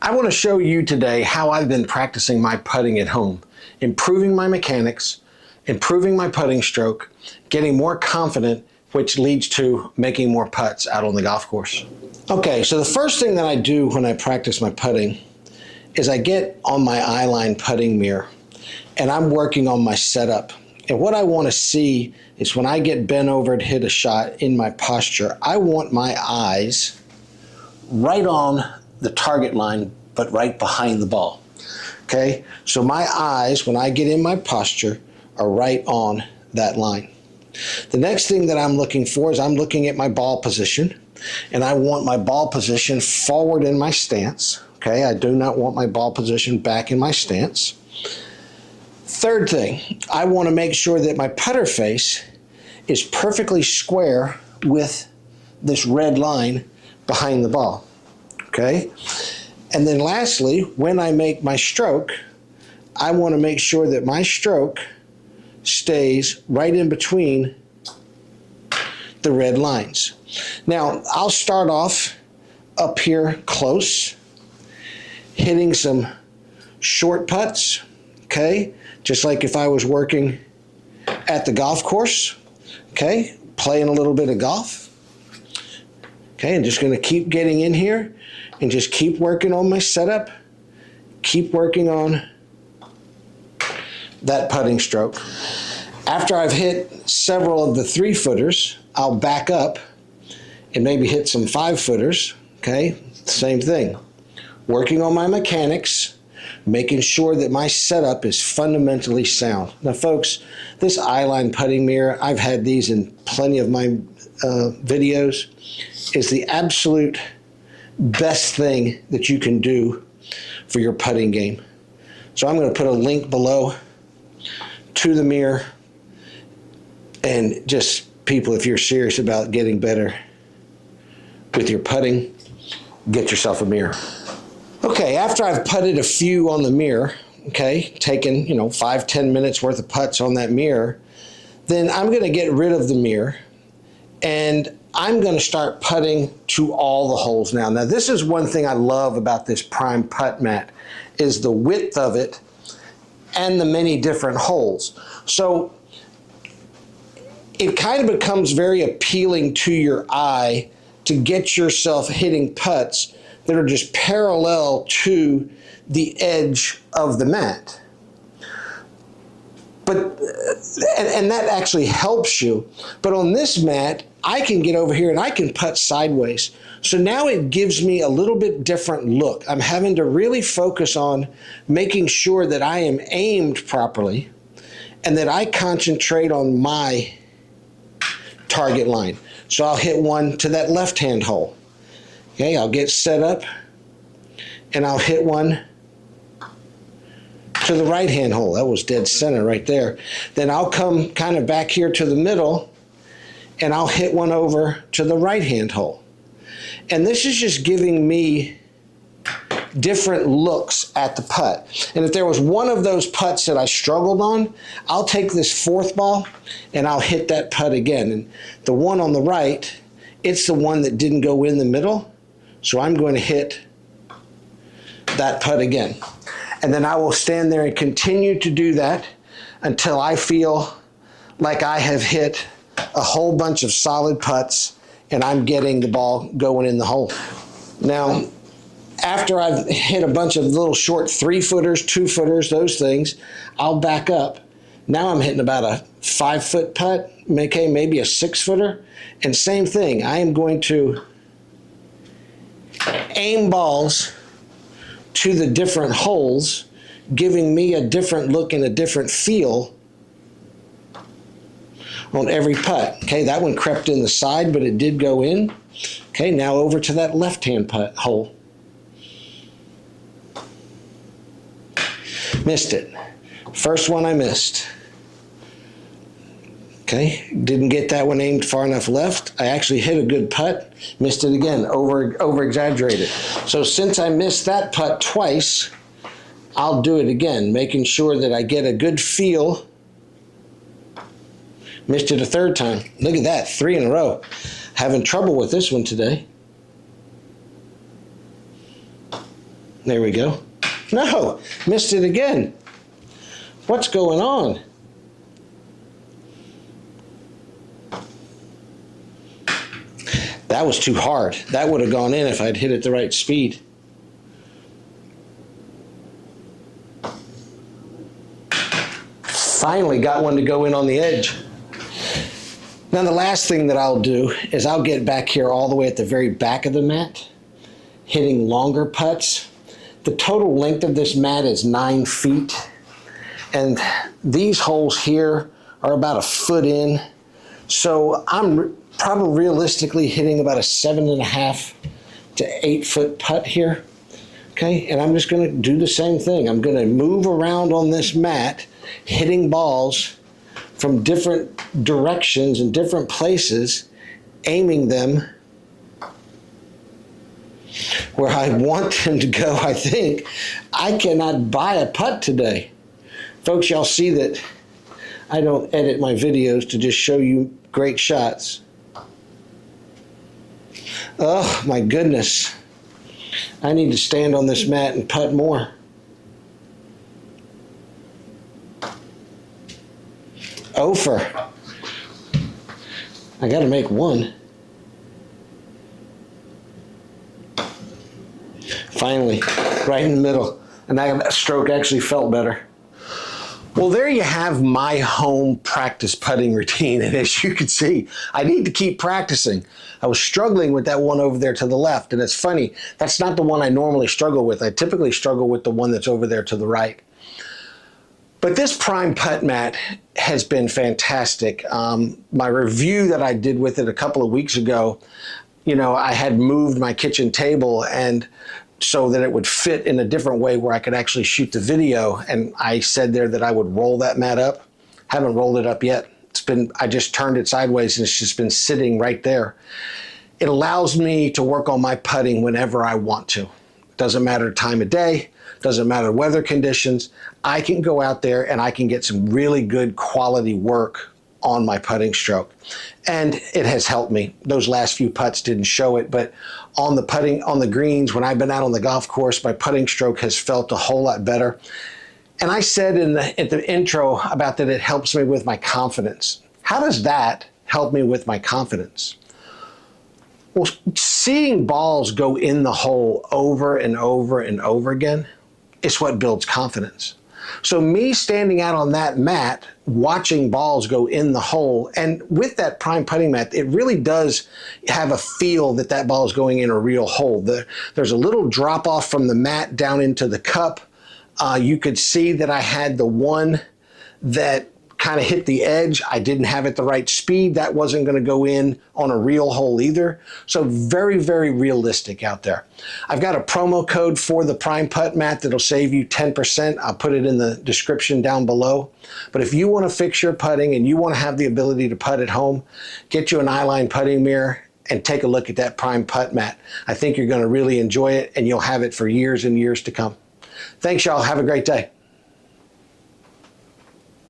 I want to show you today how I've been practicing my putting at home, improving my mechanics, improving my putting stroke, getting more confident, which leads to making more putts out on the golf course. Okay, so the first thing that I do when I practice my putting is I get on my eyeline putting mirror and I'm working on my setup. And what I want to see is when I get bent over to hit a shot in my posture, I want my eyes right on the target line, but right behind the ball. Okay, so my eyes, when I get in my posture, are right on that line. The next thing that I'm looking for is I'm looking at my ball position, and I want my ball position forward in my stance. Okay, I do not want my ball position back in my stance. Third thing, I want to make sure that my putter face is perfectly square with this red line behind the ball. Okay, and then lastly, when I make my stroke, I want to make sure that my stroke stays right in between the red lines. Now, I'll start off up here close, hitting some short putts, okay? Just like if I was working at the golf course, okay? Playing a little bit of golf. Okay, and just gonna keep getting in here and just keep working on my setup, keep working on that putting stroke. After I've hit several of the 3-footers, I'll back up and maybe hit some 5-footers, okay? Same thing. Working on my mechanics, making sure that my setup is fundamentally sound. Now folks, this eyeline putting mirror, I've had these in plenty of my videos, is the absolute best thing that you can do for your putting game. So I'm going to put a link below to the mirror, and just people, if you're serious about getting better with your putting, get yourself a mirror. Okay, after I've putted a few on the mirror, okay, taken 5-10 minutes worth of putts on that mirror, then I'm going to get rid of the mirror and I'm going to start putting to all the holes now. Now this is one thing I love about this Prime Putt Mat, is the width of it and the many different holes. So it kind of becomes very appealing to your eye to get yourself hitting putts that are just parallel to the edge of the mat. But, and that actually helps you. But on this mat, I can get over here and I can putt sideways. So now it gives me a little bit different look. I'm having to really focus on making sure that I am aimed properly and that I concentrate on my target line. So I'll hit one to that left-hand hole. Okay, I'll get set up and I'll hit one to the right-hand hole. That was dead center right there. Then I'll come kind of back here to the middle and I'll hit one over to the right-hand hole. And this is just giving me different looks at the putt. And if there was one of those putts that I struggled on, I'll take this 4th ball and I'll hit that putt again. And the one on the right, it's the one that didn't go in the middle, so I'm going to hit that putt again. And then I will stand there and continue to do that until I feel like I have hit a whole bunch of solid putts and I'm getting the ball going in the hole. Now, after I've hit a bunch of little short 3-footers, 2-footers, those things, I'll back up. Now I'm hitting about a 5-foot putt, okay, maybe a 6-footer. And same thing, I am going to aim balls to the different holes, giving me a different look and a different feel on every putt. Okay, that one crept in the side, but it did go in. Okay, now over to that left-hand putt hole. Missed it. First one I missed. Okay, didn't get that one aimed far enough left. I actually hit a good putt, missed it again, over exaggerated. So since I missed that putt twice, I'll do it again, making sure that I get a good feel. Missed it a 3rd time. Look at that, 3 in a row. Having trouble with this one today. There we go. No, missed it again. What's going on? That was too hard. That would have gone in if I'd hit it the right speed. Finally got one to go in on the edge. Now the last thing that I'll do is I'll get back here all the way at the very back of the mat, hitting longer putts. The total length of this mat is 9 feet, and these holes here are about a foot in. So I'm probably realistically hitting about a 7.5 to 8 foot putt here. Okay, and I'm just gonna do the same thing. I'm gonna move around on this mat, hitting balls from different directions and different places, aiming them where I want them to go. I think I cannot buy a putt today. Folks, y'all see that I don't edit my videos to just show you great shots. Oh my goodness. I need to stand on this mat and putt more. Over. I got to make one. Finally, right in the middle. And that stroke actually felt better. Well, there you have my home practice putting routine. And as you can see, I need to keep practicing. I was struggling with that one over there to the left. And it's funny, that's not the one I normally struggle with. I typically struggle with the one that's over there to the right. But this Prime Putt Mat has been fantastic. My review that I did with it a couple of weeks ago, you know, I had moved my kitchen table and so that it would fit in a different way where I could actually shoot the video. And I said there that I would roll that mat up. Haven't rolled it up yet. I just turned it sideways and it's just been sitting right there. It allows me to work on my putting whenever I want to. Doesn't matter time of day, doesn't matter weather conditions. I can go out there and I can get some really good quality work on my putting stroke. And it has helped me. Those last few putts didn't show it, but on the greens, when I've been out on the golf course, my putting stroke has felt a whole lot better. And I said at the intro about that it helps me with my confidence. How does that help me with my confidence? Well, seeing balls go in the hole over and over and over again is what builds confidence. So me standing out on that mat, watching balls go in the hole, and with that Prime Putting Mat, it really does have a feel that that ball is going in a real hole. There's a little drop off from the mat down into the cup. You could see that I had the one that kind of hit the edge. I didn't have it the right speed. That wasn't going to go in on a real hole either. So very, very realistic out there. I've got a promo code for the Prime Putt Mat that'll save you 10%. I'll put it in the description down below. But if you want to fix your putting and you want to have the ability to putt at home, get you an eyeline putting mirror and take a look at that Prime Putt Mat. I think you're going to really enjoy it and you'll have it for years and years to come. Thanks, y'all. Have a great day.